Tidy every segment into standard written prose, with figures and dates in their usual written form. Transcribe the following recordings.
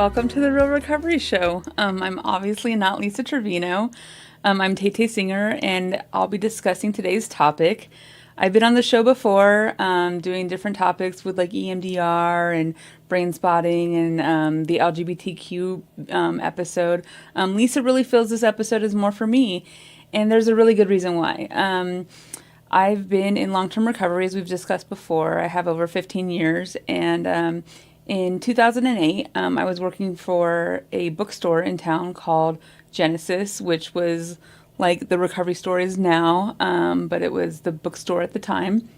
Welcome to the Real Recovery Show. I'm obviously not Lisa Trevino. I'm Tay Singer, and I'll be discussing today's topic. I've been on the show before, doing different topics with like EMDR and brain spotting and the LGBTQ episode. Lisa really feels this episode is more for me, and there's a really good reason why. I've been in long-term recovery, as we've discussed before. I have over 15 years, and in 2008, I was working for a bookstore in town called Genesis, which was like the Recovery Store is now, but it was the bookstore at the time.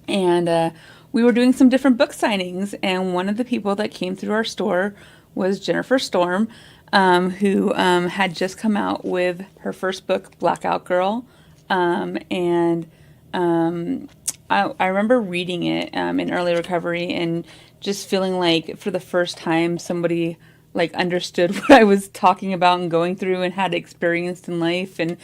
And we were doing some different book signings, and one of the people that came through our store was Jennifer Storm, who had just come out with her first book, Blackout Girl. I remember reading it in early recovery and just feeling like for the first time somebody like understood what I was talking about and going through and had experienced in life. And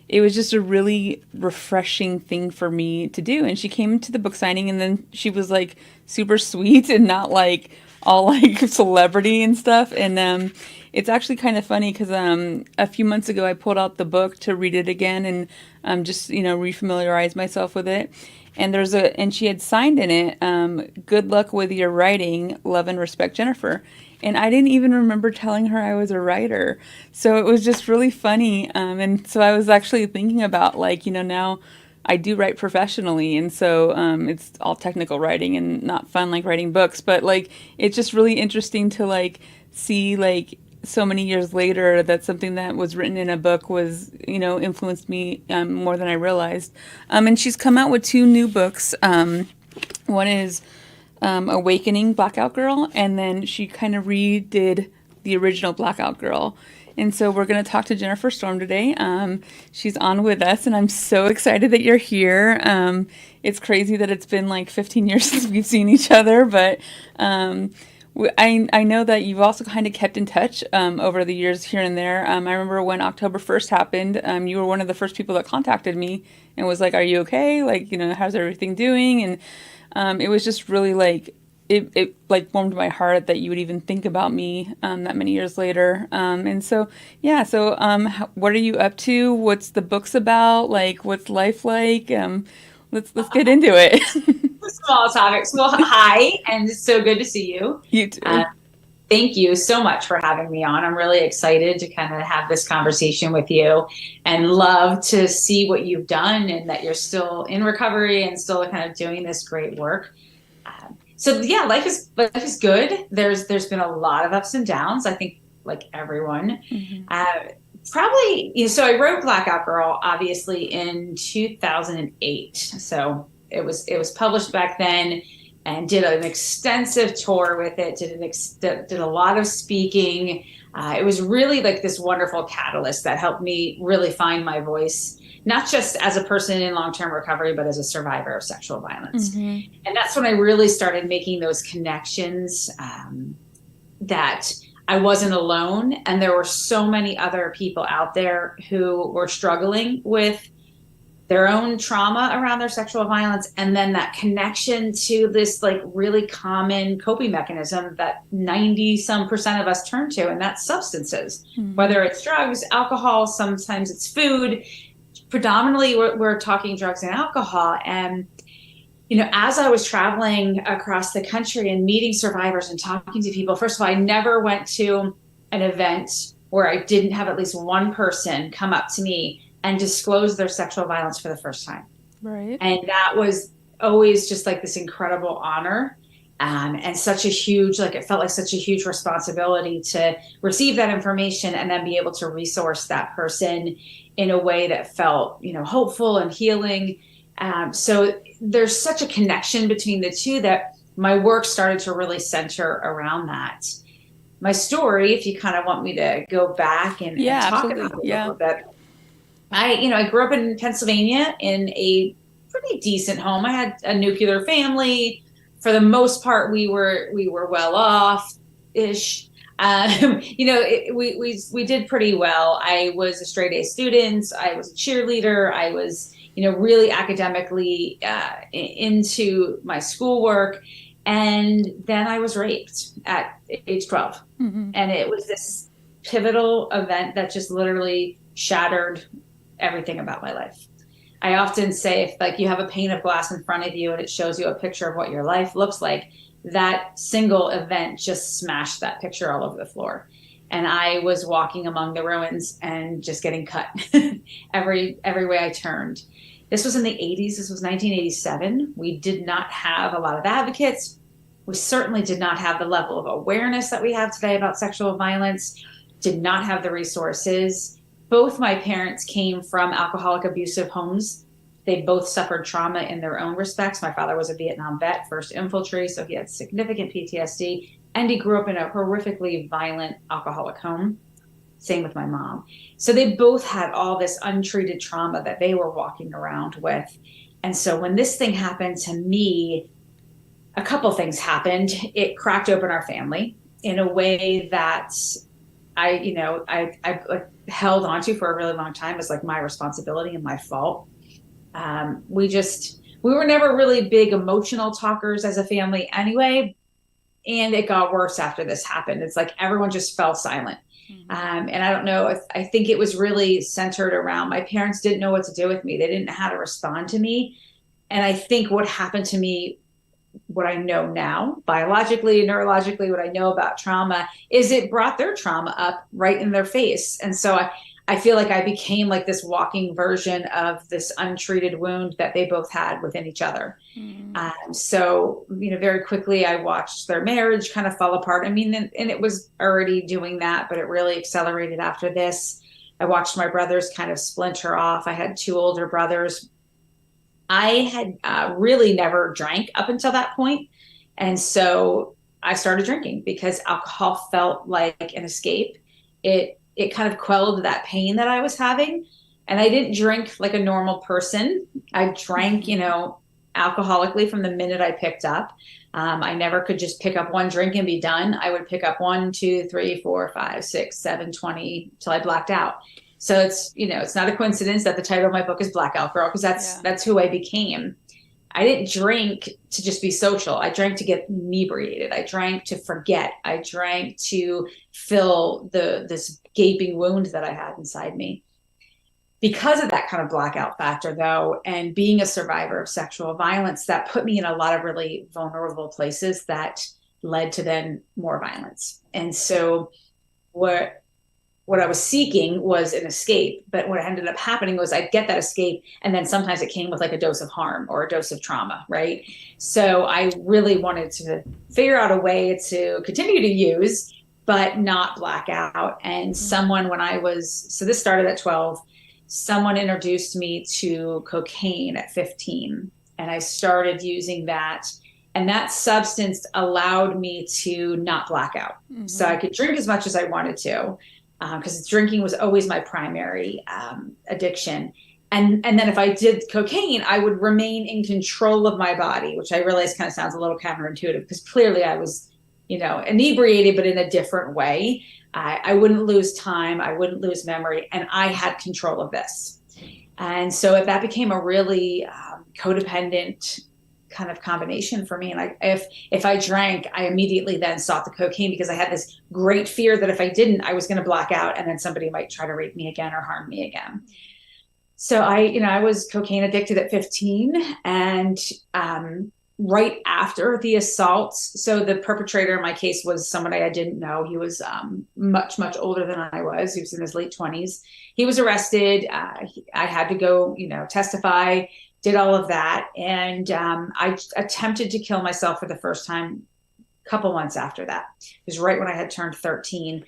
it was just a really refreshing thing for me to do. And she came to the book signing, and then she was like super sweet and not like all like celebrity and stuff. And it's actually kind of funny because a few months ago I pulled out the book to read it again and just refamiliarize myself with it. And and she had signed in it, "Good luck with your writing, love and respect, Jennifer." And I didn't even remember telling her I was a writer. So it was just really funny. And so I was actually thinking about now I do write professionally. And so it's all technical writing and not fun like writing books. But it's just really interesting to see so many years later that something that was written in a book was, influenced me more than I realized. And she's come out with 2 new books. One is Awakening Blackout Girl, and then she kind of redid the original Blackout Girl. And so we're going to talk to Jennifer Storm today. She's on with us, and I'm so excited that you're here. It's crazy that it's been 15 years since we've seen each other, but I know that you've also kind of kept in touch over the years here and there. I remember when October 1st happened, you were one of the first people that contacted me and was like, "Are you okay? How's everything doing?" And it was just really it warmed my heart that you would even think about me that many years later. What are you up to? What's the book's about? What's life like? Let's get into it. Small topics. Well, hi, and it's so good to see you. You too. Thank you so much for having me on. I'm really excited to kind of have this conversation with you and love to see what you've done and that you're still in recovery and still kind of doing this great work. Life is good. There's been a lot of ups and downs, I think, like everyone. Mm-hmm. So I wrote Blackout Girl, obviously, in 2008. So it was published back then, and did an extensive tour with it. Did a lot of speaking. It was really like this wonderful catalyst that helped me really find my voice, not just as a person in long-term recovery, but as a survivor of sexual violence. Mm-hmm. And that's when I really started making those connections that I wasn't alone, and there were so many other people out there who were struggling with their own trauma around their sexual violence, and then that connection to this really common coping mechanism that 90% of us turn to, and that's substances. Mm-hmm. Whether it's drugs, alcohol, sometimes it's food. Predominantly we're talking drugs and alcohol. And as I was traveling across the country and meeting survivors and talking to people, first of all, I never went to an event where I didn't have at least one person come up to me and disclose their sexual violence for the first time. Right. And that was always just this incredible honor. And such a huge, it felt like such a huge responsibility to receive that information and then be able to resource that person in a way that felt, hopeful and healing. So there's such a connection between the two that my work started to really center around that. My story, if you kind of want me to go back and talk about it a little bit. I grew up in Pennsylvania in a pretty decent home. I had a nuclear family. For the most part, we were well off ish. We did pretty well. I was a straight A student. I was a cheerleader. I was, really academically into my schoolwork. And then I was raped at age 12. Mm-hmm. And it was this pivotal event that just literally shattered everything about my life. I often say, if like you have a pane of glass in front of you and it shows you a picture of what your life looks like, that single event just smashed that picture all over the floor. And I was walking among the ruins and just getting cut every way I turned. This was in the 80s. This was 1987. We did not have a lot of advocates. We certainly did not have the level of awareness that we have today about sexual violence, did not have the resources. Both my parents came from alcoholic abusive homes. They both suffered trauma in their own respects. My father was a Vietnam vet, first infantry, so he had significant PTSD, and he grew up in a horrifically violent alcoholic home. Same with my mom. So they both had all this untreated trauma that they were walking around with. And so when this thing happened to me, a couple things happened. It cracked open our family in a way that I held onto for a really long time as like my responsibility and my fault. We were never really big emotional talkers as a family anyway. And it got worse after this happened. It's like everyone just fell silent. And I don't know, I think it was really centered around my parents didn't know what to do with me. They didn't know how to respond to me. And I think what happened to me, what I know now, biologically, neurologically, what I know about trauma is it brought their trauma up right in their face. And so I feel like I became like this walking version of this untreated wound that they both had within each other. So, very quickly I watched their marriage kind of fall apart. I mean, and it was already doing that, but it really accelerated after this. I watched my brothers kind of splinter off. I had two older brothers. I had really never drank up until that point. And so I started drinking because alcohol felt like an escape. It kind of quelled that pain that I was having. And I didn't drink like a normal person. I drank, alcoholically from the minute I picked up. I never could just pick up one drink and be done. I would pick up 1, 2, 3, 4, 5, 6, 7, 20 till I blacked out. So it's not a coincidence that the title of my book is Blackout Girl, because that's who I became. I didn't drink to just be social. I drank to get inebriated. I drank to forget. I drank to fill this gaping wound that I had inside me. Because of that kind of blackout factor, though, and being a survivor of sexual violence, that put me in a lot of really vulnerable places that led to then more violence. And so what I was seeking was an escape, but what ended up happening was I'd get that escape, and then sometimes it came with like a dose of harm or a dose of trauma, right? So I really wanted to figure out a way to continue to use, but not black out. And so this started at 12, someone introduced me to cocaine at 15, and I started using that. And that substance allowed me to not black out. So I could drink as much as I wanted to, because drinking was always my primary addiction. And then if I did cocaine, I would remain in control of my body, which I realize kind of sounds a little counterintuitive, because clearly I was, inebriated, but in a different way. I wouldn't lose time. I wouldn't lose memory. And I had control of this. And so that became a really codependent kind of combination for me. And if I drank, I immediately then sought the cocaine, because I had this great fear that if I didn't, I was going to black out, and then somebody might try to rape me again or harm me again. So I was cocaine addicted at 15, and right after the assaults. So the perpetrator in my case was somebody I didn't know. He was much, much older than I was. He was in his late 20s. He was arrested. I had to go, testify, did all of that. And I attempted to kill myself for the first time a couple months after that. It was right when I had turned 13.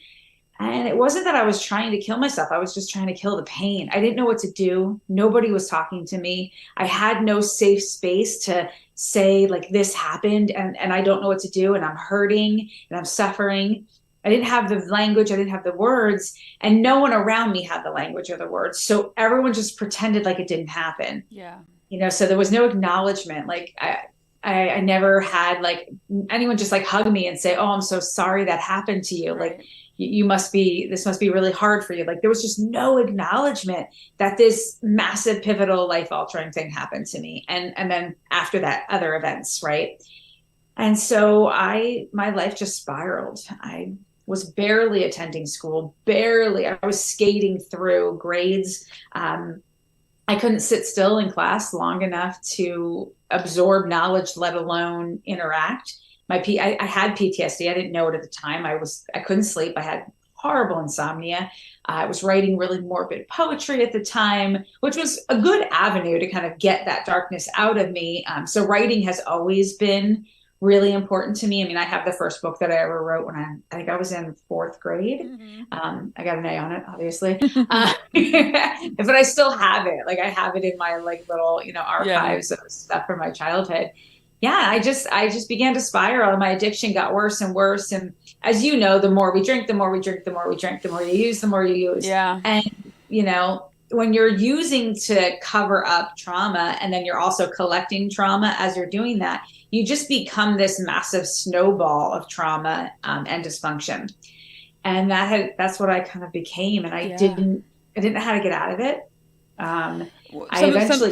And it wasn't that I was trying to kill myself. I was just trying to kill the pain. I didn't know what to do. Nobody was talking to me. I had no safe space to say, like, this happened and I don't know what to do, and I'm hurting and I'm suffering. I didn't have the language. I didn't have the words, and no one around me had the language or the words. So everyone just pretended like it didn't happen. Yeah. So there was no acknowledgement. Like I never had like anyone just like hug me and say, "Oh, I'm so sorry that happened to you." Right. Like this must be really hard for you. Like there was just no acknowledgement that this massive, pivotal, life altering thing happened to me. And then after that, other events, right? And so my life just spiraled. I was barely attending school, barely. I was skating through grades. I couldn't sit still in class long enough to absorb knowledge, let alone interact. I had PTSD. I didn't know it at the time. I couldn't sleep. I had horrible insomnia. I was writing really morbid poetry at the time, which was a good avenue to kind of get that darkness out of me. So writing has always been really important to me. I mean, I have the first book that I ever wrote when I think I was in fourth grade. I got an A on it, obviously. But I still have it. Like I have it in my like little, archives of stuff from my childhood. Yeah, I just began to spiral and my addiction got worse and worse. And as you know, the more we drink, the more we drink, the more we drink, the more you use, the more you use. Yeah. And, when you're using to cover up trauma and then you're also collecting trauma as you're doing that, you just become this massive snowball of trauma and dysfunction. And that's what I kind of became. And I didn't know how to get out of it.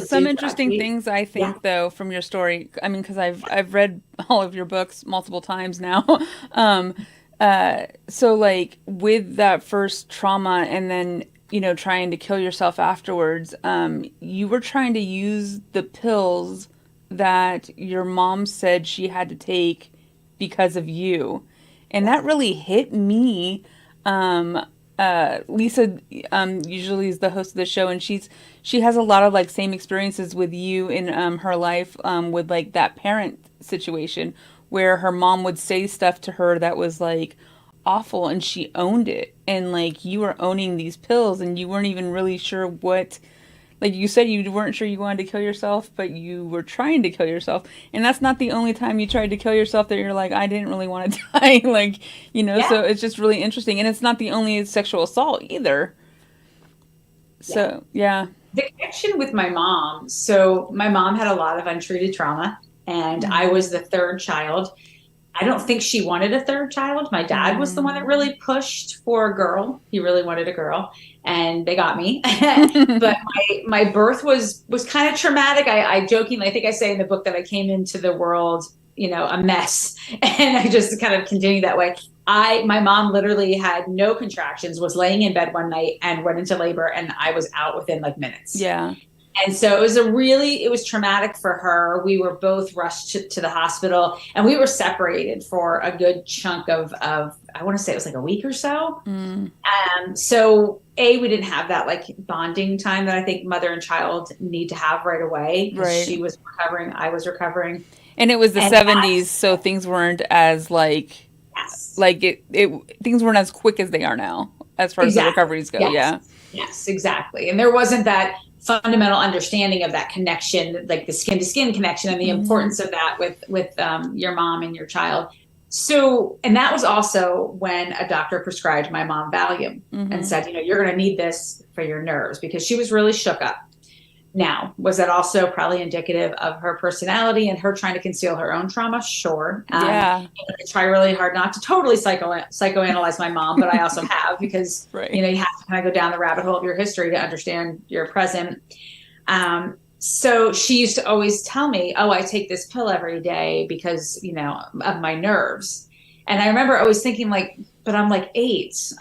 Some interesting things I think though from your story. I mean, because I've read all of your books multiple times now. So like with that first trauma and then trying to kill yourself afterwards, you were trying to use the pills that your mom said she had to take because of you. And that really hit me. Lisa usually is the host of the show, and she has a lot of like same experiences with you in her life with like that parent situation where her mom would say stuff to her that was like awful and she owned it, and like you were owning these pills and you weren't even really sure what, like you said you weren't sure you wanted to kill yourself, but you were trying to kill yourself. And that's not the only time you tried to kill yourself that you're like, I didn't really want to die. Like, so it's just really interesting. And it's not the only sexual assault either. So, yeah. The connection with my mom. So my mom had a lot of untreated trauma and I was the third child. I don't think she wanted a third child. My dad was the one that really pushed for a girl. He really wanted a girl, and they got me. But my birth was kind of traumatic. I jokingly, I think I say in the book that I came into the world, a mess, and I just kind of continued that way. My mom literally had no contractions, was laying in bed one night and went into labor, and I was out within like minutes. Yeah. And so it was traumatic for her. We were both rushed to the hospital and we were separated for a good chunk of I want to say it was like a week or so. So we didn't have that like bonding time that I think mother and child need to have right away. Right. She was recovering. I was recovering. And it was the 70s. So things weren't as like, things weren't as quick as they are now as far as the recoveries go. Yes. Yeah. Yes, exactly. And there wasn't that fundamental understanding of that connection, like the skin to skin connection and the importance of that with your mom and your child. So, and that was also when a doctor prescribed my mom Valium and said, you're going to need this for your nerves, because she was really shook up. Now, was that also probably indicative of her personality and her trying to conceal her own trauma? Sure. I try really hard not to totally psychoanalyze my mom, but I also have, because, you have to kind of go down the rabbit hole of your history to understand your present. So she used to always tell me, I take this pill every day because, of my nerves. And I remember always thinking like, but I'm like 8,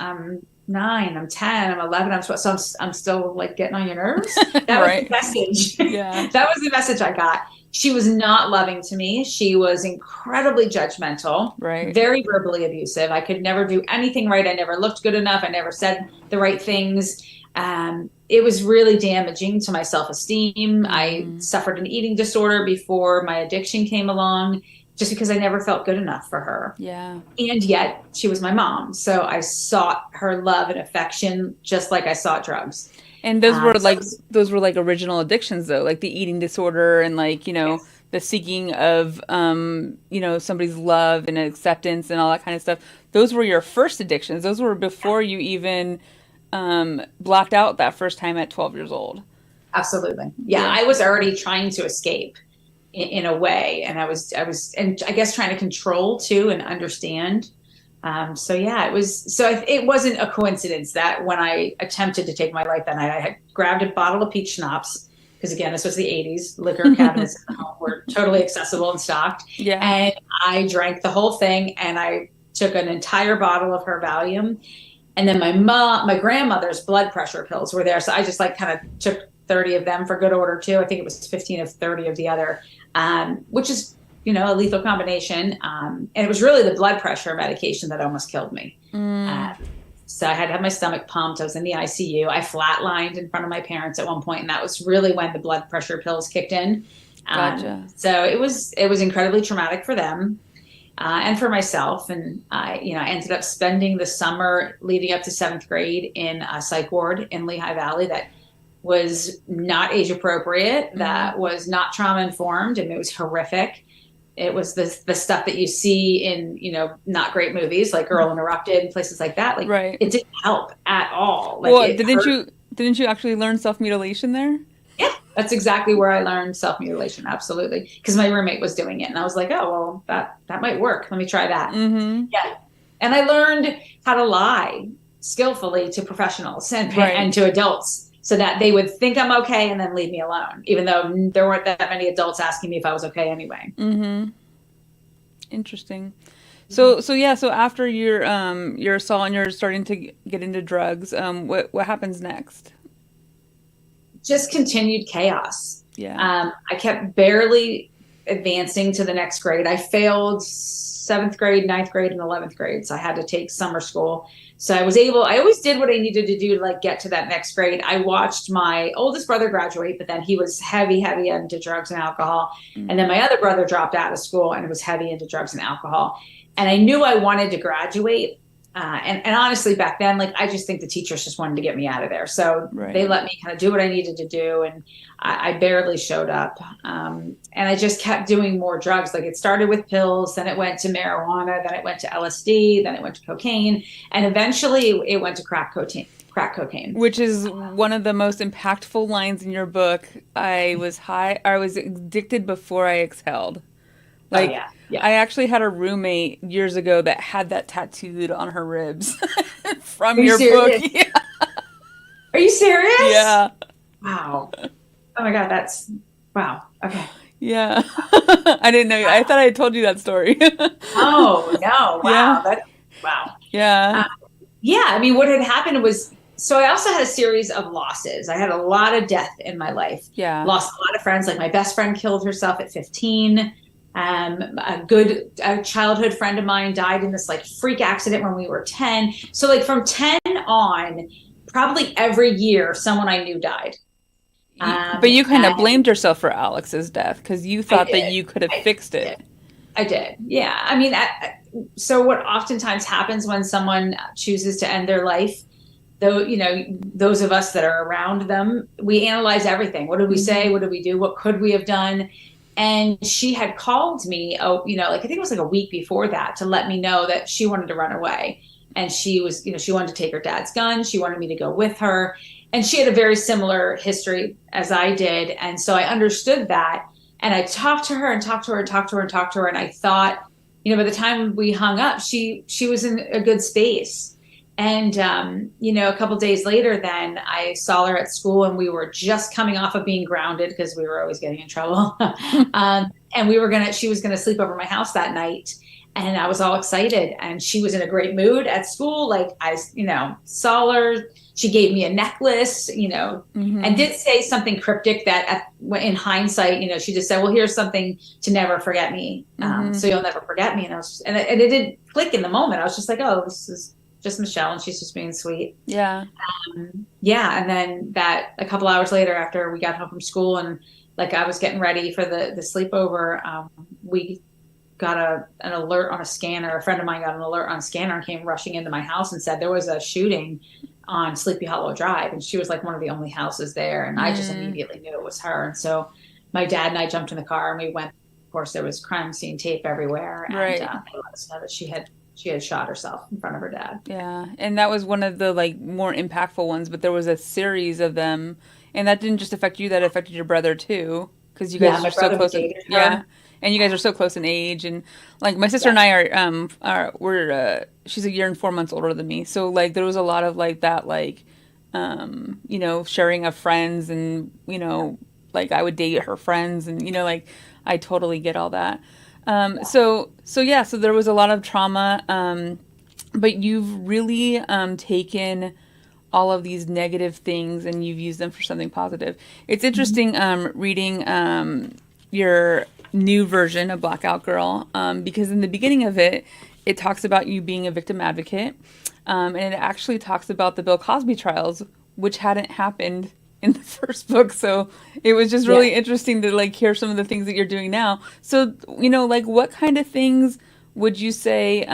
9, I'm 10, I'm 11, I'm 12, so I'm still like getting on your nerves. That was the message. That was the message I got. She was not loving to me. She was incredibly judgmental, very verbally abusive. I could never do anything right. I never looked good enough. I never said the right things. It was really damaging to my self-esteem. I suffered an eating disorder before my addiction came along, just because I never felt good enough for her. Yeah. And yet she was my mom. So I sought her love and affection just like I sought drugs. And those were like original addictions though, like the eating disorder and like, the seeking of, somebody's love and acceptance and all that kind of stuff. Those were your first addictions. Those were before you even blocked out that first time at 12 years old. Absolutely. Yeah. I was already trying to escape in a way. And I was, and I guess trying to control too and understand. It wasn't a coincidence that when I attempted to take my life that night, I had grabbed a bottle of peach schnapps because again, this was the 80s. Liquor cabinets at home were totally accessible and stocked. Yeah. And I drank the whole thing, and I took an entire bottle of her Valium. And then my grandmother's blood pressure pills were there. So I just like kind of took 30 of them for good order too. I think it was 15 of 30 of the other, which is, a lethal combination. And it was really the blood pressure medication that almost killed me. So I had to have my stomach pumped. I was in the ICU. I flatlined in front of my parents at one point, and that was really when the blood pressure pills kicked in. Gotcha. So it was incredibly traumatic for them. And for myself. And I ended up spending the summer leading up to 7th grade in a psych ward in Lehigh Valley that was not age appropriate, that was not trauma informed, and it was horrific. It was the stuff that you see in, not great movies like Girl Interrupted and places like that. Like, right. It didn't help at all. Like, well, didn't you actually learn self-mutilation there? Yeah, that's exactly where I learned self-mutilation. Absolutely. Because my roommate was doing it, and I was like, oh, well, that might work. Let me try that. Mm-hmm. Yeah. And I learned how to lie skillfully to professionals and to adults, so that they would think I'm okay and then leave me alone, even though there weren't that many adults asking me if I was okay anyway. Mm-hmm. Interesting. So after your assault and you're starting to get into drugs, what happens next? Just continued chaos. Yeah. I kept barely advancing to the next grade. I failed 7th grade, 9th grade, and 11th grade. So I had to take summer school. So I always did what I needed to do to like get to that next grade. I watched my oldest brother graduate, but then he was heavy into drugs and alcohol. Mm-hmm. And then my other brother dropped out of school and was heavy into drugs and alcohol. And I knew I wanted to graduate. And honestly, back then, like, I just think the teachers just wanted to get me out of there. So they let me kind of do what I needed to do. And I barely showed up. And I just kept doing more drugs. Like, it started with pills, then it went to marijuana, then it went to LSD, then it went to cocaine. And eventually it went to crack cocaine. Which is one of the most impactful lines in your book. I was addicted before I exhaled. Like, yeah. I actually had a roommate years ago that had that tattooed on her ribs from your book. Yeah. Are you serious? Yeah. Wow. Oh my God, wow. Okay. Yeah. I didn't know. Wow. I thought I told you that story. Oh, no. Wow. Yeah. Wow. Yeah. Yeah. I mean, what had happened was, so I also had a series of losses. I had a lot of death in my life. Yeah. Lost a lot of friends. Like, my best friend killed herself at 15. A childhood friend of mine died in this like freak accident when we were 10. So like from 10 on, probably every year someone I knew died. But you kind of blamed yourself for Alex's death because you thought that you could have fixed it. I did. Yeah. I mean, so what oftentimes happens when someone chooses to end their life, though, those of us that are around them, we analyze everything. What did we say? What did we do? What could we have done? And she had called me, I think it was like a week before that, to let me know that she wanted to run away. And she was, she wanted to take her dad's gun. She wanted me to go with her. And she had a very similar history as I did. And so I understood that. And I talked to her and talked to her and talked to her and talked to her. And I thought, by the time we hung up, she was in a good space. And, a couple of days later, then I saw her at school, and we were just coming off of being grounded because we were always getting in trouble. And she was going to sleep over my house that night. And I was all excited, and she was in a great mood at school. Like, I, saw her, she gave me a necklace, and did say something cryptic that in hindsight, she just said, well, here's something to never forget me. So you'll never forget me. And and it didn't click in the moment. I was just like, oh, this is just Michelle, and she's just being sweet. Yeah. And then a couple hours later, after we got home from school and like I was getting ready for the sleepover, we got an alert on a scanner. A friend of mine got an alert on a scanner and came rushing into my house and said there was a shooting on Sleepy Hollow Drive. And she was like one of the only houses there. And I just immediately knew it was her. And so my dad and I jumped in the car and we went. Of course, there was crime scene tape everywhere. And they let us know that she had shot herself in front of her dad. Yeah. And that was one of the like more impactful ones, but there was a series of them. And that didn't just affect you, that affected your brother too. Because you guys are so close. And you guys are so close in age. And like my sister and I we're she's a year and 4 months older than me. So like there was a lot of like that, like, sharing of friends and, like I would date her friends, and like I totally get all that. So there was a lot of trauma, but you've really taken all of these negative things and you've used them for something positive. It's interesting reading your new version of Blackout Girl, because in the beginning of it, it talks about you being a victim advocate, and it actually talks about the Bill Cosby trials, which hadn't happened in the first book. So it was just really interesting to like hear some of the things that you're doing now. So, like what kind of things would you say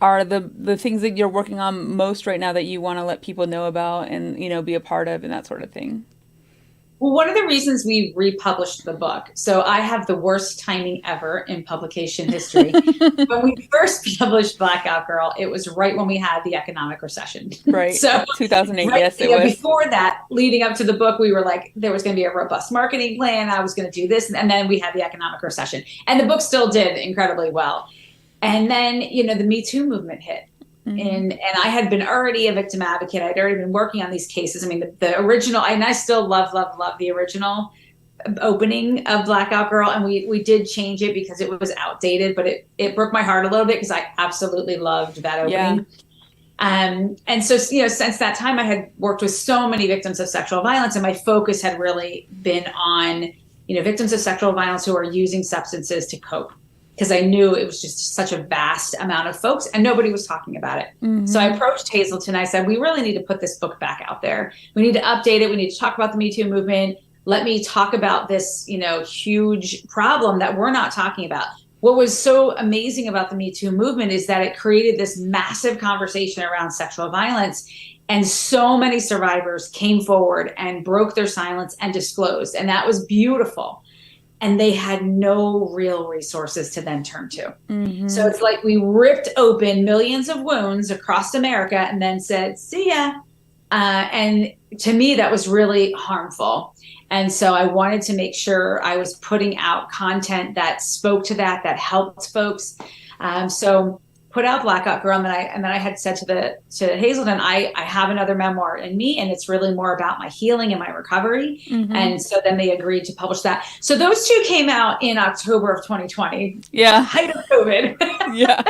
are the things that you're working on most right now that you want to let people know about and, be a part of and that sort of thing? Well, one of the reasons we republished the book, so I have the worst timing ever in publication history. When we first published Blackout Girl, it was right when we had the economic recession. Right. So 2008, right, yes, it was. Before that, leading up to the book, we were like, there was going to be a robust marketing plan. I was going to do this. And then we had the economic recession. And the book still did incredibly well. And then, the Me Too movement hit. And I had been already a victim advocate. I'd already been working on these cases. I mean, the original, and I still love the original opening of Blackout Girl. And we did change it because it was outdated, but it broke my heart a little bit because I absolutely loved that opening. Yeah. And so, since that time, I had worked with so many victims of sexual violence, and my focus had really been on, victims of sexual violence who are using substances to cope. Because I knew it was just such a vast amount of folks and nobody was talking about it. So I approached Hazelton. I said, we really need to put this book back out there. We need to update it. We need to talk about the Me Too movement. Let me talk about this, huge problem that we're not talking about. What was so amazing about the Me Too movement is that it created this massive conversation around sexual violence. And so many survivors came forward and broke their silence and disclosed. And that was beautiful. And they had no real resources to then turn to. So it's like we ripped open millions of wounds across America and then said, see ya. And to me, that was really harmful. And so I wanted to make sure I was putting out content that spoke to that helped folks. So put out Blackout Girl, and then I had said to Hazelton, I have another memoir in me, and it's really more about my healing and my recovery. And so then they agreed to publish that. So those two came out in October of 2020. Yeah, height of COVID. Yeah.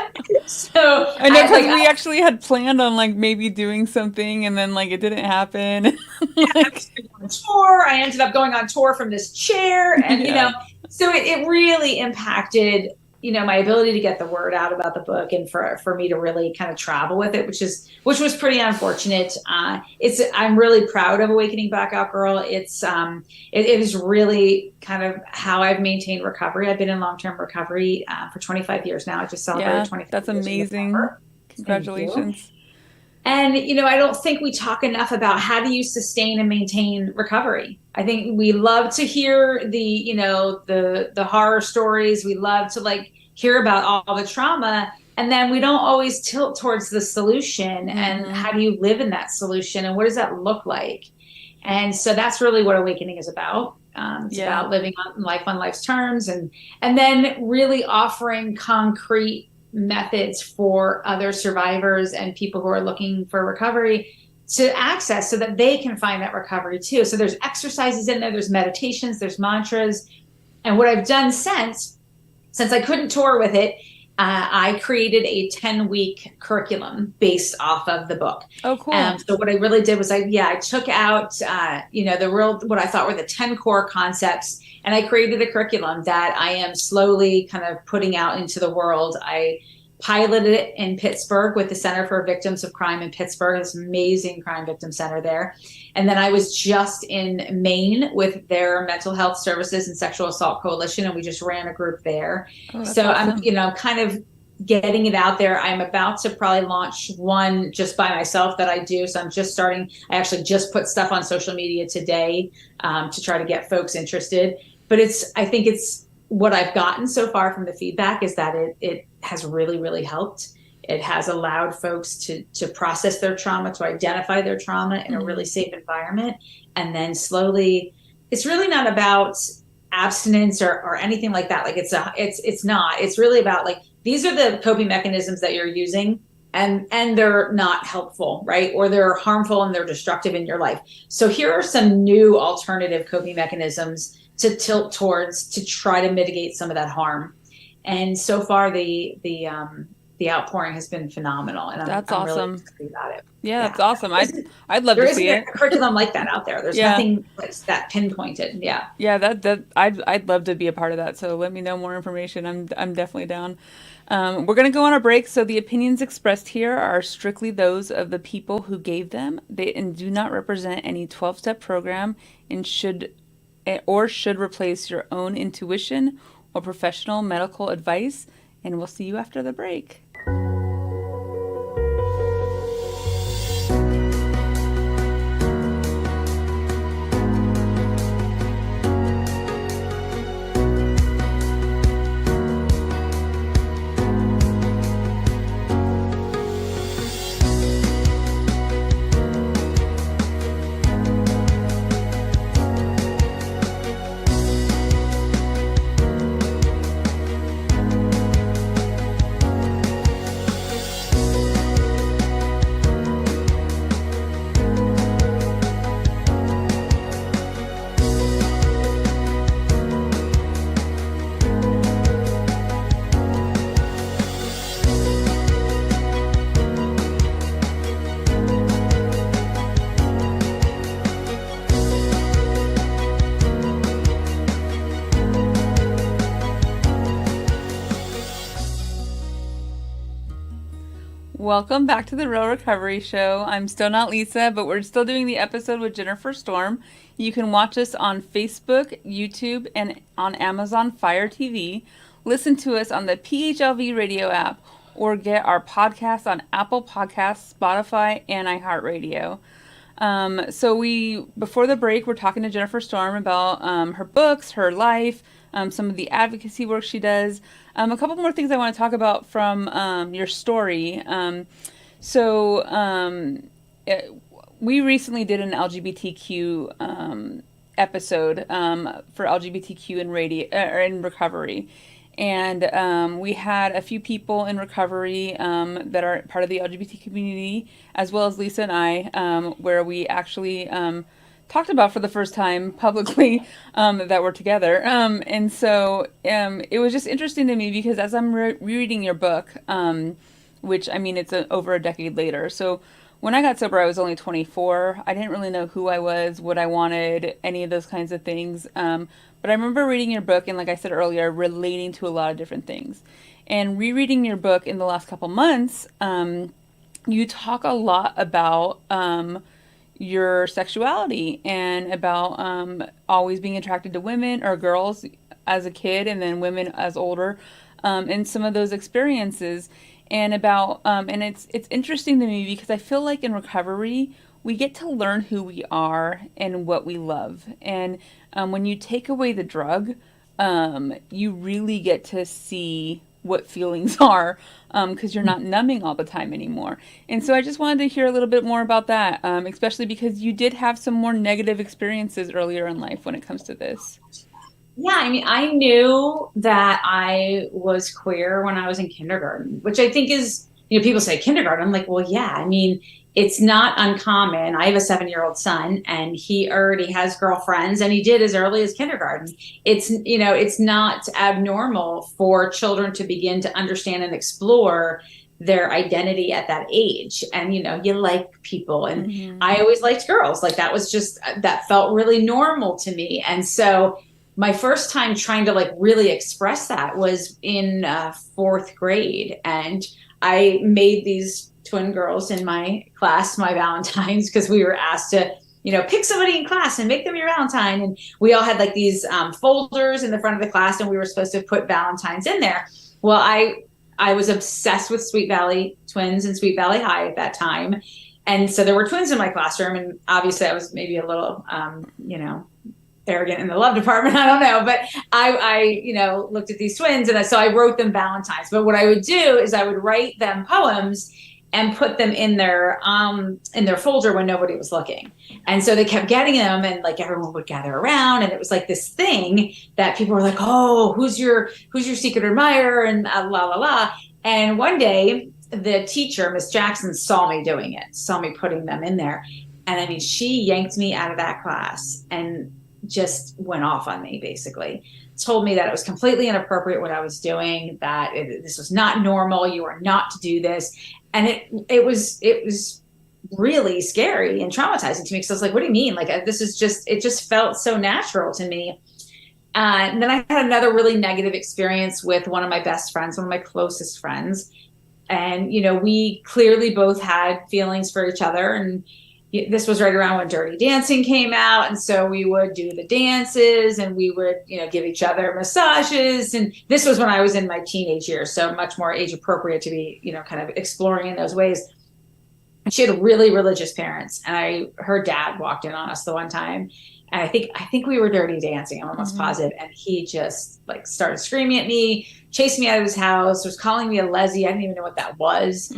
So I know, because we actually had planned on like maybe doing something, and then like it didn't happen. I was on tour. I ended up going on tour from this chair, and so it really impacted my ability to get the word out about the book and for me to really kind of travel with it, which was pretty unfortunate. I'm really proud of Awakening Blackout Girl. It is really kind of how I've maintained recovery. I've been in long-term recovery for 25 years now. I just celebrated 25 that's years. Amazing. Congratulations. And, I don't think we talk enough about how do you sustain and maintain recovery. I think we love to hear the horror stories. We love to hear about all the trauma. And then we don't always tilt towards the solution and how do you live in that solution and what does that look like? And so that's really what Awakening is about. It's about living life on life's terms and then really offering concrete methods for other survivors and people who are looking for recovery to access so that they can find that recovery too. So there's exercises in there's meditations, there's mantras. And what I've done since I couldn't tour with it, I created a 10-week curriculum based off of the book. Oh, cool. So what I really did was I took out, what I thought were the 10 core concepts, and I created a curriculum that I am slowly kind of putting out into the world. I piloted it in Pittsburgh with the Center for Victims of Crime in Pittsburgh, this amazing crime victim center there. And then I was just in Maine with their Mental Health Services and Sexual Assault Coalition, and we just ran a group there. Oh, so awesome. I'm, kind of getting it out there. I'm about to probably launch one just by myself that I do. So I'm just starting. I actually just put stuff on social media today to try to get folks interested. But I think it's what I've gotten so far from the feedback is that it has really, really helped. It has allowed folks to process their trauma, to identify their trauma in a really safe environment. And then slowly, it's really not about abstinence or anything like that. Like it's not, it's really about these are the coping mechanisms that you're using. and they're not helpful, right? Or they're harmful and they're destructive in your life. So here are some new alternative coping mechanisms to tilt towards to try to mitigate some of that harm. And so far, the outpouring has been phenomenal, and That's I'm really awesome. excited about it. Yeah, Yeah, that's awesome. I'd love there to isn't see a it. curriculum like that out there. There's Yeah. nothing that's that pinpointed. Yeah. Yeah, that I'd love to be a part of that. So let me know more information. I'm definitely down. We're gonna go on a break. So the opinions expressed here are strictly those of the people who gave them. They and do not represent any 12-step program and should replace your own intuition or professional medical advice. And we'll see you after the break. Welcome back to the Real Recovery Show. I'm still not Lisa, but we're still doing the episode with Jennifer Storm. You can watch us on Facebook, YouTube, and on Amazon Fire TV. Listen to us on the PHLV Radio app or get our podcast on Apple Podcasts, Spotify, and iHeart Radio. Before the break, we're talking to Jennifer Storm about her books, her life, some of the advocacy work she does. A couple more things I want to talk about from your story. We recently did an LGBTQ episode for LGBTQ in in recovery. And we had a few people in recovery that are part of the LGBT community, as well as Lisa and I, where we actually talked about for the first time publicly that we're together. It was just interesting to me because as I'm rereading your book, which, I mean, it's over a decade later. So when I got sober, I was only 24. I didn't really know who I was, what I wanted, any of those kinds of things. But I remember reading your book and, like I said earlier, relating to a lot of different things. And rereading your book in the last couple months, you talk a lot about your sexuality and about always being attracted to women or girls as a kid and then women as older, and some of those experiences. And about and it's interesting to me because I feel like in recovery we get to learn who we are and what we love. And when you take away the drug, you really get to see what feelings are, because you're not numbing all the time anymore. And so I just wanted to hear a little bit more about that, especially because you did have some more negative experiences earlier in life when it comes to this. Yeah, I mean, I knew that I was queer when I was in kindergarten, which I think is, people say kindergarten. I'm like, well, yeah, I mean, it's not uncommon. I have a 7-year-old son and he already has girlfriends, and he did as early as kindergarten. It's not abnormal for children to begin to understand and explore their identity at that age. And, you like people. And mm-hmm. I always liked girls. Like that felt really normal to me. And so my first time trying to really express that was in 4th grade. And I made these twin girls in my class my Valentines because we were asked to, pick somebody in class and make them your Valentine. And we all had these folders in the front of the class, and we were supposed to put Valentines in there. Well, I was obsessed with Sweet Valley Twins and Sweet Valley High at that time. And so there were twins in my classroom. And obviously I was maybe a little, arrogant in the love department. I don't know. But I looked at these twins, and so I wrote them Valentines. But what I would do is I would write them poems and put them in their folder when nobody was looking. And so they kept getting them, and everyone would gather around, and it was this thing that people were like, oh, who's your secret admirer, and la la la. And one day the teacher, Miss Jackson, saw me doing it, saw me putting them in there. And I mean, she yanked me out of that class and just went off on me, basically. Told me that it was completely inappropriate what I was doing, that this was not normal. You are not to do this. And it was really scary and traumatizing to me. Because I was like, what do you mean? Like, it just felt so natural to me. And then I had another really negative experience with one of my best friends, one of my closest friends. And, you know, we clearly both had feelings for each other. And this was right around when Dirty Dancing came out. And so we would do the dances and we would, you know, give each other massages. And this was when I was in my teenage years. So much more age appropriate to be, you know, kind of exploring in those ways. And she had really religious parents. And her dad walked in on us the one time. And I think we were Dirty Dancing. I'm almost positive. And he just like started screaming at me, chased me out of his house, was calling me a lesbian. I didn't even know what that was.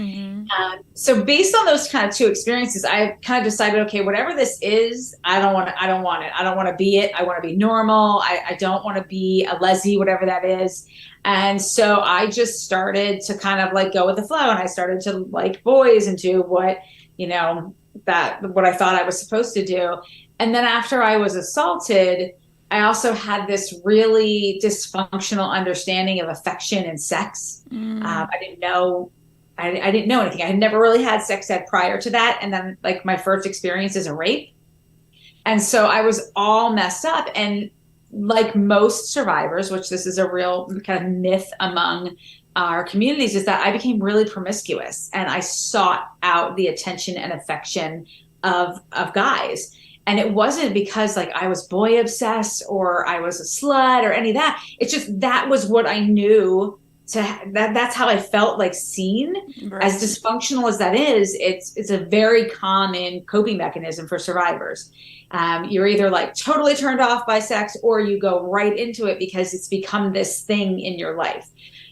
So based on those kind of two experiences, I kind of decided, okay, whatever this is, I don't want it. I don't want to be it. I want to be normal. I don't want to be a lesbian, whatever that is. And so I just started to kind of like go with the flow. And I started to like boys and do what, you know, what I thought I was supposed to do. And then after I was assaulted, I also had this really dysfunctional understanding of affection and sex. I didn't know anything. I had never really had sex ed prior to that. And then like my first experience is a rape. And so I was all messed up. And like most survivors, which this is a real kind of myth among our communities, is that I became really promiscuous and I sought out the attention and affection of guys. And it wasn't because like I was boy obsessed or I was a slut or any of that. It's just that was what I knew that's how I felt like seen. Right. As dysfunctional as that is, it's a very common coping mechanism for survivors. You're either like totally turned off by sex or you go right into it because it's become this thing in your life.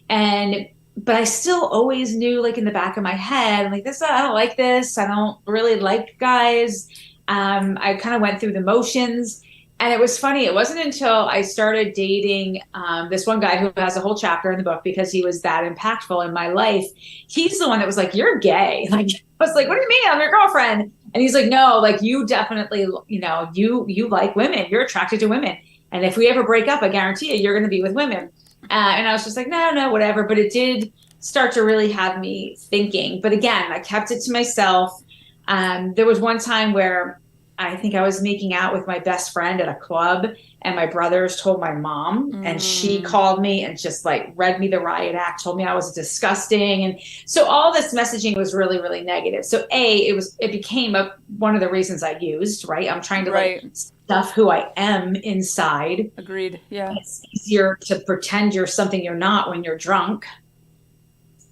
But I still always knew like in the back of my head, I'm like, I don't like this. I don't really like guys. I kind of went through the motions. And it was funny. It wasn't until I started dating this one guy who has a whole chapter in the book because he was that impactful in my life. He's the one that was like, you're gay. Like, I was like, what do you mean? I'm your girlfriend. And he's like, no, like you definitely, you know, you like women. You're attracted to women. And if we ever break up, I guarantee you, you're going to be with women. And I was just like, no, whatever. But it did start to really have me thinking. But again, I kept it to myself. There was one time where I think I was making out with my best friend at a club and my brothers told my mom and she called me and just like read me the riot act, told me I was disgusting. And so all this messaging was really, really negative. So it became one of the reasons I used, right? I'm trying to like stuff who I am inside. Agreed. Yeah. It's easier to pretend you're something you're not when you're drunk.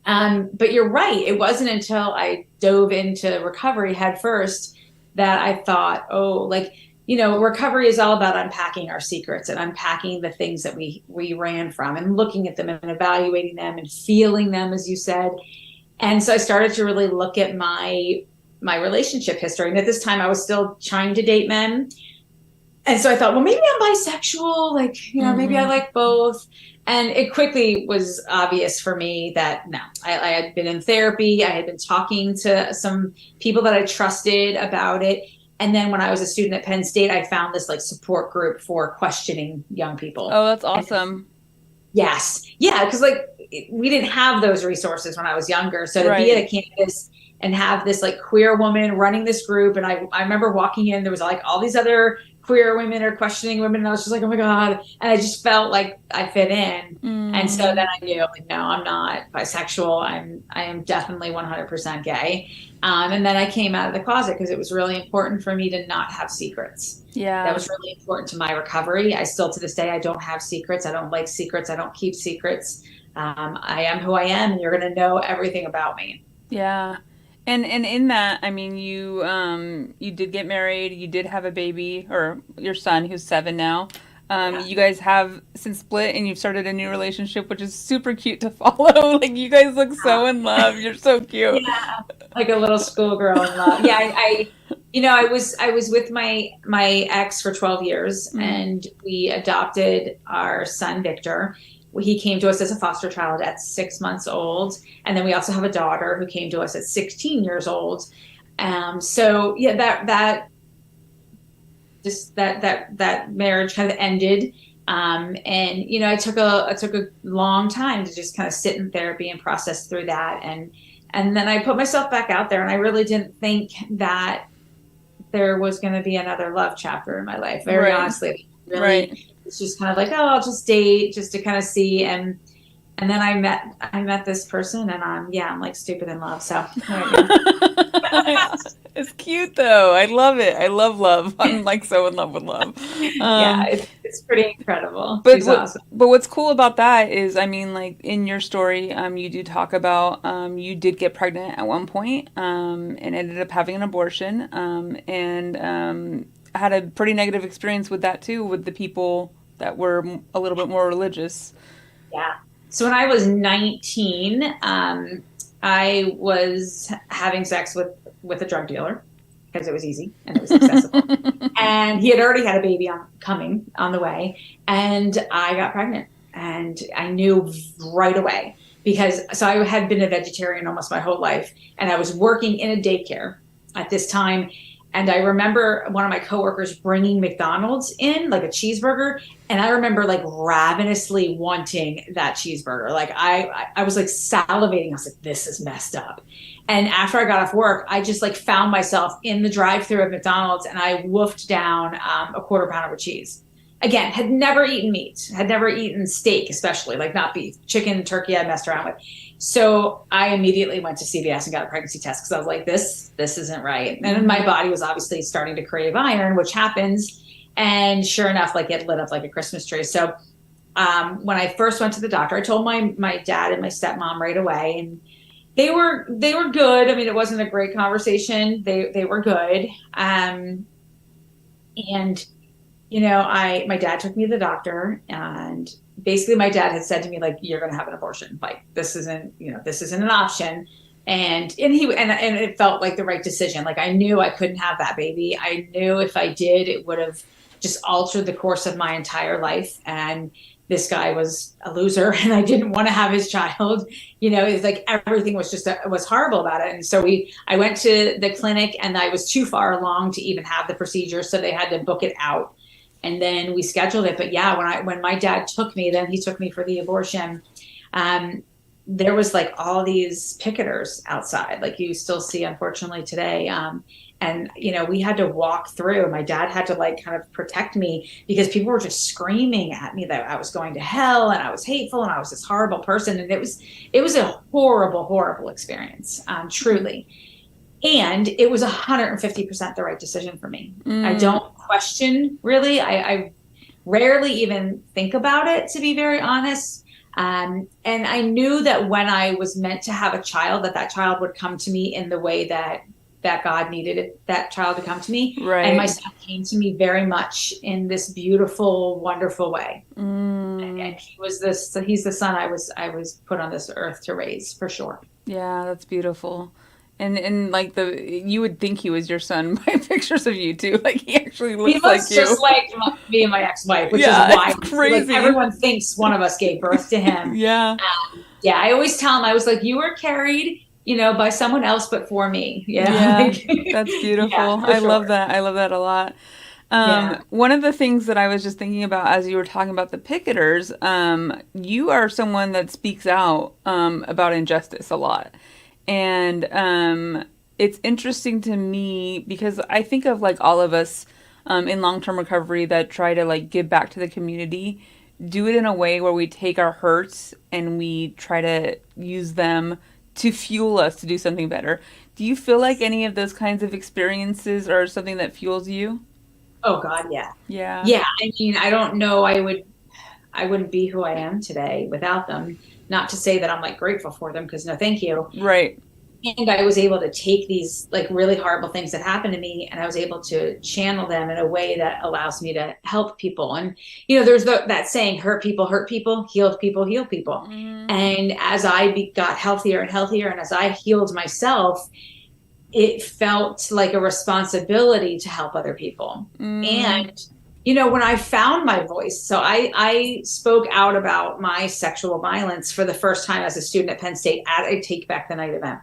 But you're right. It wasn't until I dove into recovery head first that I thought, recovery is all about unpacking our secrets and unpacking the things that we ran from and looking at them and evaluating them and feeling them, as you said. And so I started to really look at my relationship history. And at this time I was still trying to date men. And so I thought, well, maybe I'm bisexual, maybe I like both. And it quickly was obvious for me that no, I had been in therapy. I had been talking to some people that I trusted about it. And then when I was a student at Penn State, I found this like support group for questioning young people. Oh, that's awesome. Yes. Yeah. Because we didn't have those resources when I was younger. So to be at a campus and have this like queer woman running this group. And I remember walking in, there was like all these other queer women or questioning women. And I was just like, oh my God. And I just felt like I fit in. And so then I knew like, no, I'm not bisexual. I am definitely 100% gay. And then I came out of the closet because it was really important for me to not have secrets. Yeah. That was really important to my recovery. I still, to this day, I don't have secrets. I don't like secrets. I don't keep secrets. I am who I am and you're going to know everything about me. Yeah. And in that, I mean, you did get married, you did have a baby, or your son, who's 7 now. You guys have since split and you've started a new relationship, which is super cute to follow. Like, you guys look so in love. You're so cute. Yeah, like a little schoolgirl in love. Yeah, I was with my ex for 12 years and we adopted our son, Victor. he came to us as a foster child at 6 months old. And then we also have a daughter who came to us at 16 years old. So yeah, that marriage kind of ended. And, you know, I took a long time to just kind of sit in therapy and process through that. And then I put myself back out there, and I really didn't think that there was going to be another love chapter in my life. Very honestly, really, it's just kind of like, oh, I'll just date just to kind of see. And then I met this person, and I'm like stupid in love. So it's cute though. I love it. I love love. I'm like so in love with love. It's pretty incredible. But She's awesome. But what's cool about that is, I mean, like in your story, you do talk about you did get pregnant at one point, and ended up having an abortion, and had a pretty negative experience with that too, with the people that were a little bit more religious. Yeah. So when I was 19, I was having sex with a drug dealer because it was easy and it was accessible. And he had already had a baby coming on the way. And I got pregnant, and I knew right away so I had been a vegetarian almost my whole life, and I was working in a daycare at this time. And I remember one of my coworkers bringing McDonald's in, like a cheeseburger. And I remember like ravenously wanting that cheeseburger. Like I was like salivating. I was like, this is messed up. And after I got off work, I just like found myself in the drive-thru of McDonald's, and I wolfed down a quarter pounder with cheese. Again, had never eaten meat, had never eaten steak, especially like not beef, chicken, turkey I messed around with. So I immediately went to CVS and got a pregnancy test because I was like, this isn't right. And then my body was obviously starting to crave iron, which happens. And sure enough, like it lit up like a Christmas tree. So when I first went to the doctor, I told my dad and my stepmom right away, and they were good. I mean, it wasn't a great conversation. They were good. And you know, my dad took me to the doctor, and basically my dad had said to me, like, you're going to have an abortion. Like, this isn't an option. And it felt like the right decision. Like, I knew I couldn't have that baby. I knew if I did, it would have just altered the course of my entire life. And this guy was a loser, and I didn't want to have his child. You know, it's like everything was was horrible about it. And so I went to the clinic, and I was too far along to even have the procedure. So they had to book it out. And then we scheduled it. But yeah, when my dad took me, then he took me for the abortion. There was like all these picketers outside, like you still see, unfortunately, today. And, you know, we had to walk through. My dad had to like kind of protect me because people were just screaming at me that I was going to hell and I was hateful and I was this horrible person. And it was a horrible, horrible experience, truly. And it was 150% the right decision for me. I don't question, really. I rarely even think about it, to be very honest. And I knew that when I was meant to have a child, that child would come to me in the way that God needed that child to come to me. Right. And my son came to me very much in this beautiful, wonderful way. And he's the son I was put on this earth to raise, for sure. Yeah, that's beautiful. And like you would think he was your son by pictures of you too. Like he actually looks like you. He looks just like me and my ex-wife, which is why crazy. Like, everyone thinks one of us gave birth to him. Yeah. I always tell him, I was like, you were carried, you know, by someone else, but for me. Yeah. That's beautiful. I love that. I love that a lot. One of the things that I was just thinking about as you were talking about the picketers, you are someone that speaks out about injustice a lot. And it's interesting to me because I think of like all of us in long-term recovery that try to like give back to the community, do it in a way where we take our hurts and we try to use them to fuel us to do something better. Do you feel like any of those kinds of experiences are something that fuels you? Oh God, yeah. Yeah. Yeah. I mean, I don't know. I wouldn't be who I am today without them. Not to say that I'm like grateful for them, because no, thank you. Right. And I was able to take these like really horrible things that happened to me, and I was able to channel them in a way that allows me to help people. And, you know, there's that saying, hurt people, healed people, heal people. And as I got healthier and healthier, and as I healed myself, it felt like a responsibility to help other people. And When I found my voice, so I spoke out about my sexual violence for the first time as a student at Penn State at a Take Back the Night event.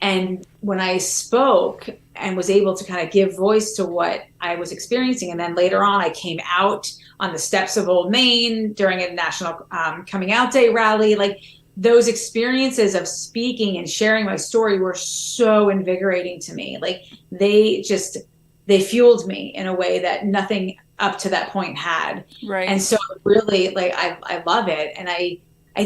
And when I spoke and was able to kind of give voice to what I was experiencing, and then later on, I came out on the steps of Old Main during a national coming out day rally, like those experiences of speaking and sharing my story were so invigorating to me. Like they fueled me in a way that nothing up to that point had. Right. And so really, like, I love it. And I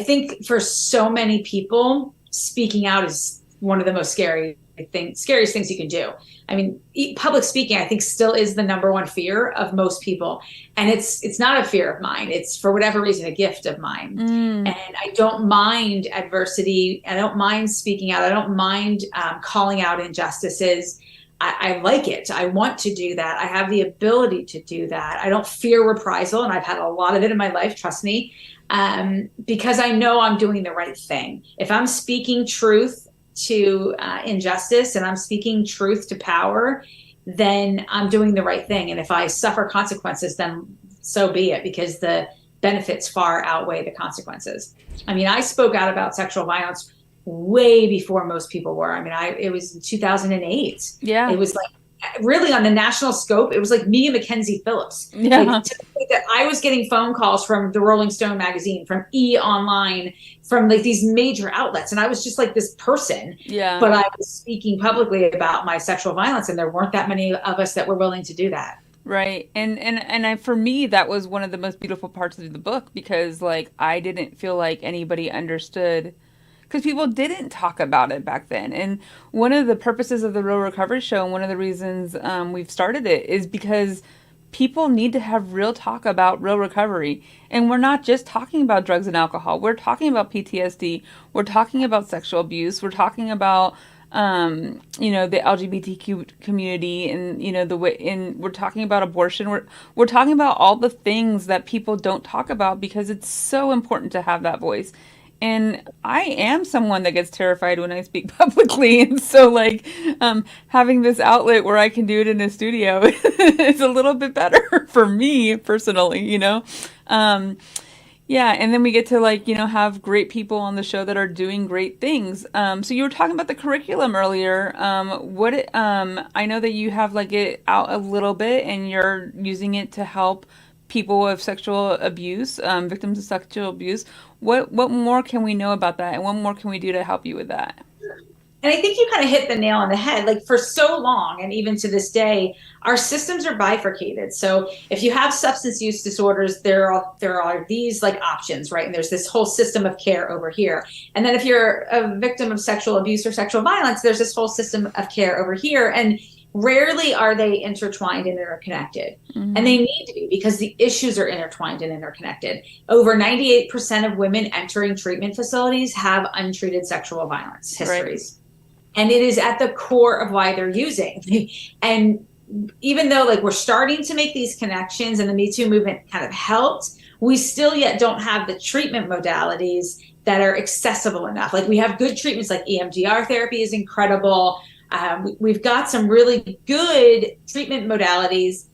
think for so many people, speaking out is one of the most scariest things you can do. I mean, public speaking, I think, still is the number one fear of most people. And it's not a fear of mine. It's, for whatever reason, a gift of mine. And I don't mind adversity. I don't mind speaking out. I don't mind calling out injustices. I like it. I want to do that. I have the ability to do that. I don't fear reprisal, and I've had a lot of it in my life, trust me, because I know I'm doing the right thing. If I'm speaking truth to injustice and I'm speaking truth to power, then I'm doing the right thing. And if I suffer consequences, then so be it, because the benefits far outweigh the consequences. I mean, I spoke out about sexual violence way before most people were. I mean, it was in 2008. Yeah. It was like really on the national scope. It was like me and Mackenzie Phillips. Yeah. Like, that I was getting phone calls from the Rolling Stone magazine, from E! Online, from like these major outlets. And I was just like this person. Yeah. But I was speaking publicly about my sexual violence, and there weren't that many of us that were willing to do that. Right. For me, that was one of the most beautiful parts of the book, because like I didn't feel like anybody understood, because people didn't talk about it back then. And one of the purposes of the Real Recovery Show, and one of the reasons we've started it, is because people need to have real talk about real recovery. And we're not just talking about drugs and alcohol. We're talking about PTSD. We're talking about sexual abuse. We're talking about the LGBTQ community, and we're talking about abortion. We're talking about all the things that people don't talk about, because it's so important to have that voice. And I am someone that gets terrified when I speak publicly. And so like having this outlet where I can do it in a studio is a little bit better for me personally, Yeah. And then we get to have great people on the show that are doing great things. So you were talking about the curriculum earlier. I know that you have it out a little bit, and you're using it to help people with sexual abuse, victims of sexual abuse. What more can we know about that, and what more can we do to help you with that? And I think you kind of hit the nail on the head. Like, for so long, and even to this day, our systems are bifurcated. So if you have substance use disorders, there are these like options, right? And there's this whole system of care over here. And then if you're a victim of sexual abuse or sexual violence, there's this whole system of care over here. And rarely are they intertwined and interconnected. Mm-hmm. And they need to be, because the issues are intertwined and interconnected. Over 98% of women entering treatment facilities have untreated sexual violence histories. Right. And it is at the core of why they're using. And even though we're starting to make these connections, and the Me Too movement kind of helped, we still yet don't have the treatment modalities that are accessible enough. Like, we have good treatments, like EMDR therapy is incredible. We've got some really good treatment modalities,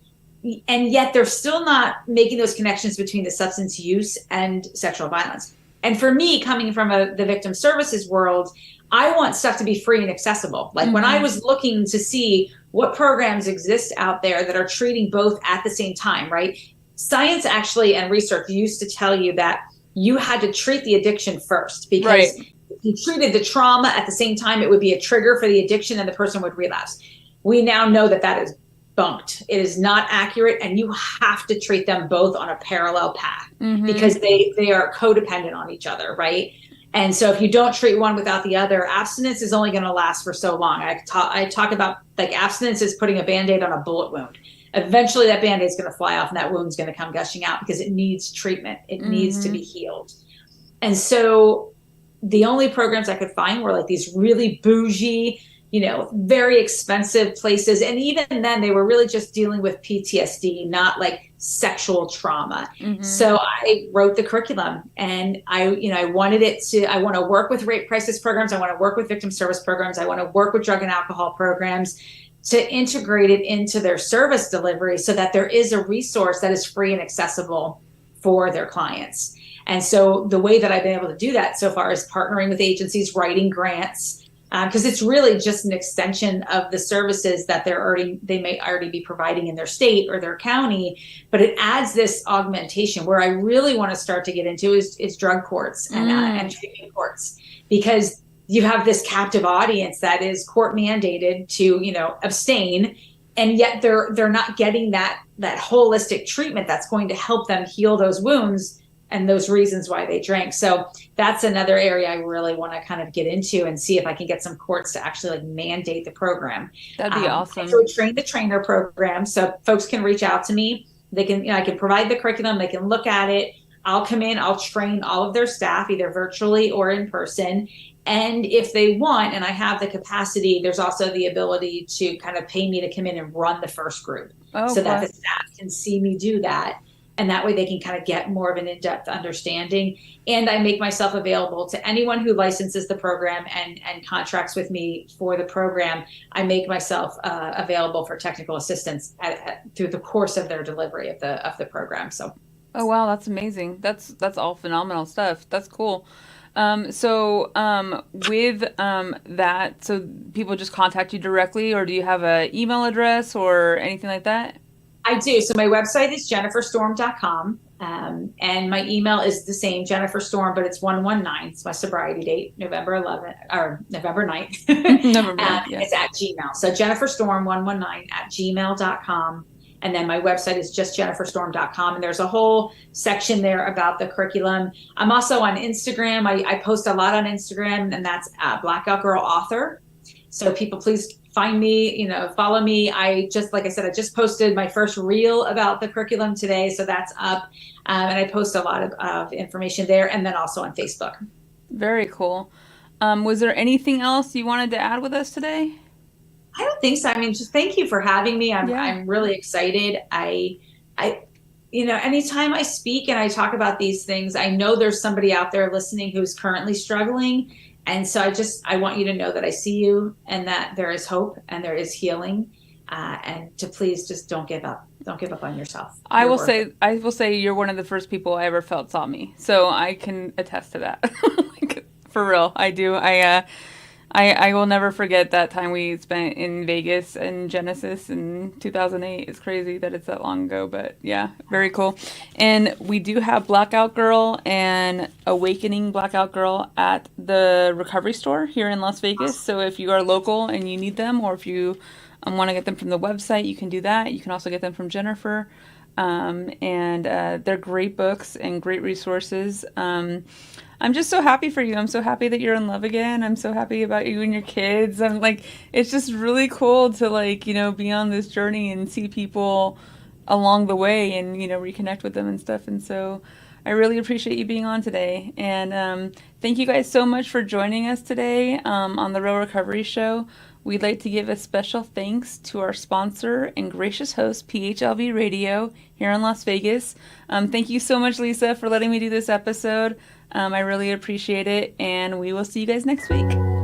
and yet they're still not making those connections between the substance use and sexual violence. And for me, coming from the victim services world, I want stuff to be free and accessible. Like, mm-hmm. when I was looking to see what programs exist out there that are treating both at the same time, right? Science actually, and research used to tell you that you had to treat the addiction first, because right. if you treated the trauma at the same time, it would be a trigger for the addiction and the person would relapse. We now know that is bunked. It is not accurate, and you have to treat them both on a parallel path, mm-hmm. because they are codependent on each other, right? And so if you don't treat one without the other, abstinence is only going to last for so long. I talk about abstinence is putting a Band-Aid on a bullet wound. Eventually that Band-Aid is going to fly off, and that wound is going to come gushing out, because it needs treatment. It mm-hmm. needs to be healed. And so the only programs I could find were these really bougie, very expensive places. And even then they were really just dealing with PTSD, not sexual trauma. Mm-hmm. So I wrote the curriculum, and I want to work with rape crisis programs. I want to work with victim service programs. I want to work with drug and alcohol programs, to integrate it into their service delivery so that there is a resource that is free and accessible for their clients. And so the way that I've been able to do that so far is partnering with agencies, writing grants, because it's really just an extension of the services that they may already be providing in their state or their county, but it adds this augmentation. Where I really want to start to get into is drug courts and treatment courts, because you have this captive audience that is court mandated to, abstain, and yet they're not getting that holistic treatment that's going to help them heal those wounds and those reasons why they drank. So that's another area I really want to kind of get into and see if I can get some courts to actually mandate the program. That'd be awesome. So train the trainer program. So folks can reach out to me. They can, I can provide the curriculum. They can look at it. I'll come in, I'll train all of their staff, either virtually or in person. And if they want, and I have the capacity, there's also the ability to kind of pay me to come in and run the first group that the staff can see me do that. And that way they can kind of get more of an in-depth understanding. And I make myself available to anyone who licenses the program and contracts with me for the program. I make myself available for technical assistance through the course of their delivery of the program. So. Oh, wow. That's amazing. That's all phenomenal stuff. That's cool. With that, so people just contact you directly, or do you have an email address or anything like that? I do. So my website is jenniferstorm.com. And my email is the same, Jennifer Storm, but it's 119. It's my sobriety date, November 11th or November 9th. November 9th, yeah. It's at Gmail. So jenniferstorm119@gmail.com. And then my website is just jenniferstorm.com. And there's a whole section there about the curriculum. I'm also on Instagram. I post a lot on Instagram, and that's Blackout Girl Author. So people, please find me, follow me. Like I said, I just posted my first reel about the curriculum today. So that's up. And I post a lot of information there, and then also on Facebook. Very cool. Was there anything else you wanted to add with us today? I don't think so. I mean, just thank you for having me. I'm really excited. Anytime I speak and I talk about these things, I know there's somebody out there listening who's currently struggling. And so I want you to know that I see you, and that there is hope and there is healing, and to please just don't give up. Don't give up on yourself. I will say you're one of the first people I ever felt saw me. So I can attest to that. For real. I do. I will never forget that time we spent in Vegas and Genesis in 2008. It's crazy that it's that long ago, but yeah, very cool. And we do have Blackout Girl and Awakening Blackout Girl at the Recovery Store here in Las Vegas. So if you are local and you need them, or if you want to get them from the website, you can do that. You can also get them from Jennifer. And they're great books and great resources. I'm just so happy for you. I'm so happy that you're in love again. I'm so happy about you and your kids. I'm like, it's just really cool to be on this journey and see people along the way and, reconnect with them and stuff. And so I really appreciate you being on today. And thank you guys so much for joining us today on the Real Recovery Show. We'd like to give a special thanks to our sponsor and gracious host, PHLV Radio, here in Las Vegas. Thank you so much, Lisa, for letting me do this episode. I really appreciate it, and we will see you guys next week.